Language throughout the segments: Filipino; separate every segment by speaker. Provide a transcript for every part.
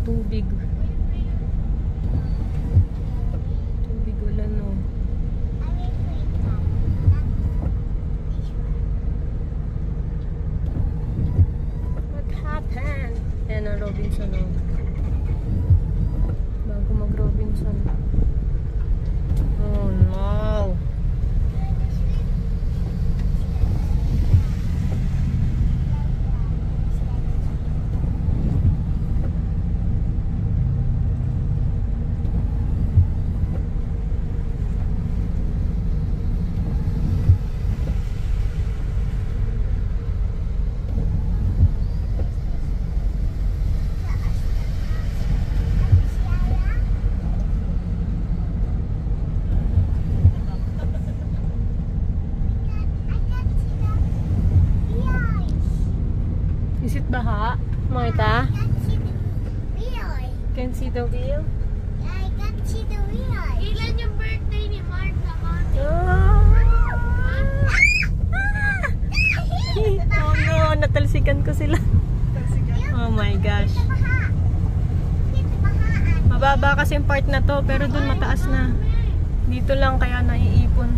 Speaker 1: Tubig. Tubig ulan, no. What happened? Ayan ang Robinson, no. Bago mag-Robinson. Oh no. Is it baha, Martha? Can see the wheel?
Speaker 2: I can see the wheel. Kailan yung birthday ni Martha?
Speaker 1: Oh no, natalsikan ko sila. Oh my gosh. Mababa kasi yung part na to, pero dun mataas na. Dito lang kaya naiipon.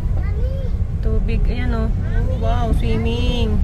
Speaker 1: Tubig, ayan oh. Oh wow, swimming.